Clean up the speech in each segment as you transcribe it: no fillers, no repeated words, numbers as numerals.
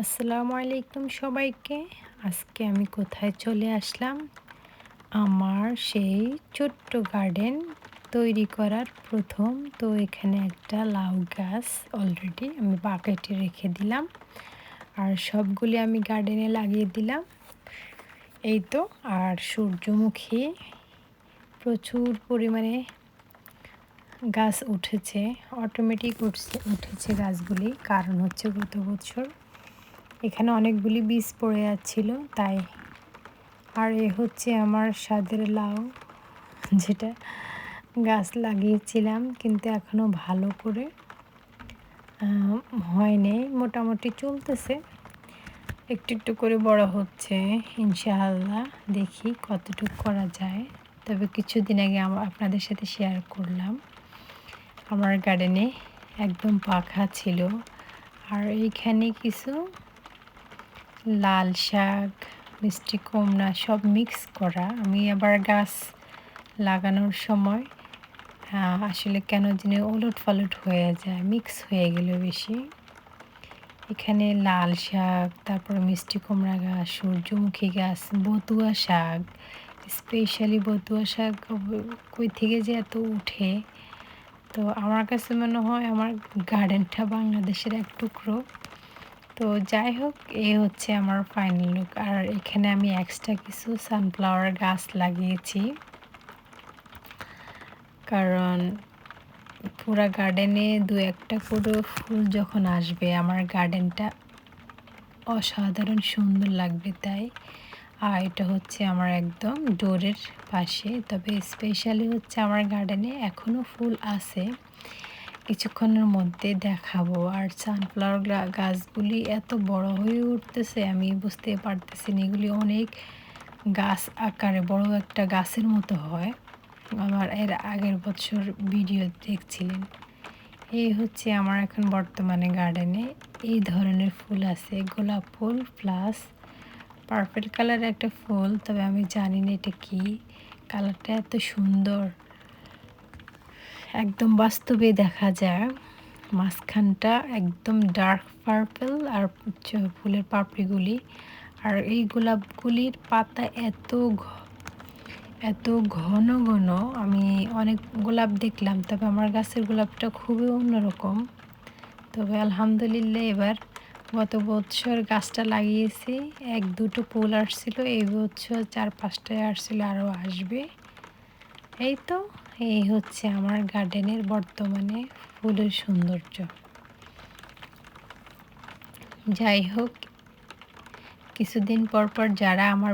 আসসালামু আলাইকুম সবাইকে। আজকে আমি কোথায় চলে আসলাম? আমার সেই ছোট্ট গার্ডেন তৈরি করার প্রথম। তো এখানে একটা লাউ গাছ অলরেডি আমি বাকেটে রেখে দিলাম। আর সবগুলি আমি গার্ডেনে লাগিয়ে দিলাম। এই তো। আর সূর্যমুখী প্রচুর পরিমাণে গাছ উঠেছে। অটোমেটিক উঠেছে গাছগুলি। কারণ হচ্ছে গত বছর এখানে অনেকগুলি বীজ পড়ে যাচ্ছিল তাই। আর এ হচ্ছে আমার স্বাদের লাউ, যেটা গাছ লাগিয়েছিলাম কিন্তু এখনও ভালো করে হয়নি। মোটামুটি চলতেছে, একটু একটু করে বড় হচ্ছে। ইনশাআল্লাহ দেখি কতটুকু করা যায়। তবে কিছুদিন আগে আপনাদের সাথে শেয়ার করলাম আমার গার্ডেনে একদম পাখা ছিল। আর এইখানে কিছু লাল শাক, মিষ্টি কুমড়া সব মিক্স করা। আমি আবার গাছ লাগানোর সময় আসলে কেন জানি ওলটপালট হয়ে যায়, মিক্স হয়ে গেল বেশি। এখানে লাল শাক, তারপর মিষ্টি কুমড়া গাছ, সূর্যমুখী গাছ, বতুয়া শাক। স্পেশালি বতুয়া শাক কই থেকে যে এত উঠে, তো আমার কাছে মনে হয় আমার গার্ডেনটা বাংলাদেশের এক টুকরো। তো যাই হোক, এ হচ্ছে আমার ফাইনাল লুক। আর এখানে আমি এক্সট্রা কিছু সানফ্লাওয়ার গাছ লাগিয়েছি, কারণ পুরা গার্ডেনে দু একটা করে ফুল যখন আসবে আমার গার্ডেনটা অসাধারণ সুন্দর লাগবে তাই। আর এটা হচ্ছে আমার একদম ডোরের পাশে। তবে স্পেশালি হচ্ছে আমার গার্ডেনে এখনও ফুল আছে, কিছুক্ষণের মধ্যে দেখাবো। আর সানফ্লাওয়ার গাছগুলি এত বড় হয়ে উঠতেছে আমি বুঝতে পারতেছি না। এগুলি অনেক গাছ আকারে বড় একটা গাছের মতো হয়। আমার এর আগের বছর ভিডিও দেখছিলেন। এই হচ্ছে আমার এখন বর্তমানে গার্ডেনে এই ধরনের ফুল আছে, গোলাপ ফুল প্লাস পার্পল কালারের একটা ফুল। তবে আমি জানি না এটা কি, কালারটা এত সুন্দর, একদম বাস্তবে দেখা যায়। মাঝখানটা একদম ডার্ক পার্পল আর ফুলের পাপড়িগুলি। আর এই গোলাপগুলির পাতা এত ঘন ঘন, আমি অনেক গোলাপ দেখলাম, তবে আমার গাছের গোলাপটা খুবই অন্যরকম। তবে আলহামদুলিল্লাহ এবার গত বছর গাছটা লাগিয়েছি, এক দুটো ফুল আসছিল, এই বছর 4-5টায় আসছিল, আরও আসবে। এই তো, এই হচ্ছে আমার গার্ডেনের বর্তমানে ফুলের সৌন্দর্য। যাই হোক, কিছুদিন পর পর যারা আমার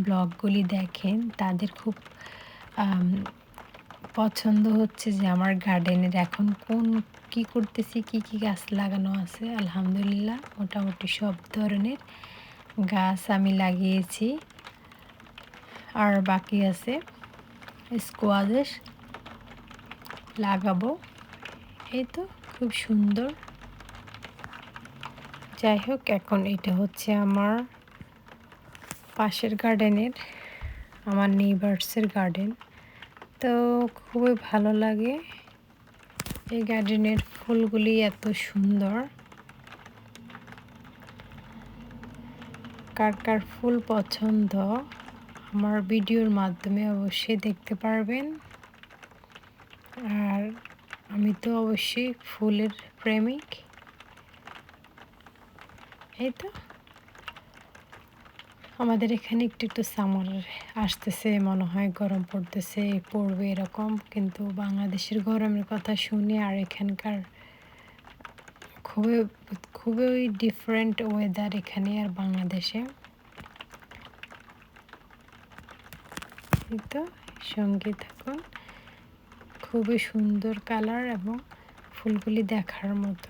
ব্লগগুলি দেখেন তাদের খুব পছন্দ হচ্ছে যে আমার গার্ডেনের এখন কী করতেছি, কি কি গাছ লাগানো আছে। আলহামদুলিল্লাহ মোটামুটি সব ধরনের গাছ আমি লাগিয়েছি। আর বাকি আছে স্কোয়াশ লাগাবো। এই তো, খুব সুন্দর। যাই হোক, এখন এটা হচ্ছে আমার পাশের গার্ডেনের, আমার নেইবার্সের গার্ডেন। তো খুবই ভালো লাগে এই গার্ডেনের ফুলগুলি, এত সুন্দর। কার কার ফুল পছন্দ আমার ভিডিওর মাধ্যমে অবশ্যই দেখতে পারবেন। আর আমি তো অবশ্যই ফুলের প্রেমিক। এই তো, আমাদের এখানে একটু একটু সামার আসতেছে, মনে হয় গরম পড়বে এরকম, কিন্তু বাংলাদেশের গরমের কথা শুনে আর এখানকার খুবই খুবই ডিফারেন্ট ওয়েদার এখানে আর বাংলাদেশে। এই তো, সঙ্গে থাকুন। খুবই সুন্দর কালার এবং ফুলগুলি দেখার মতো।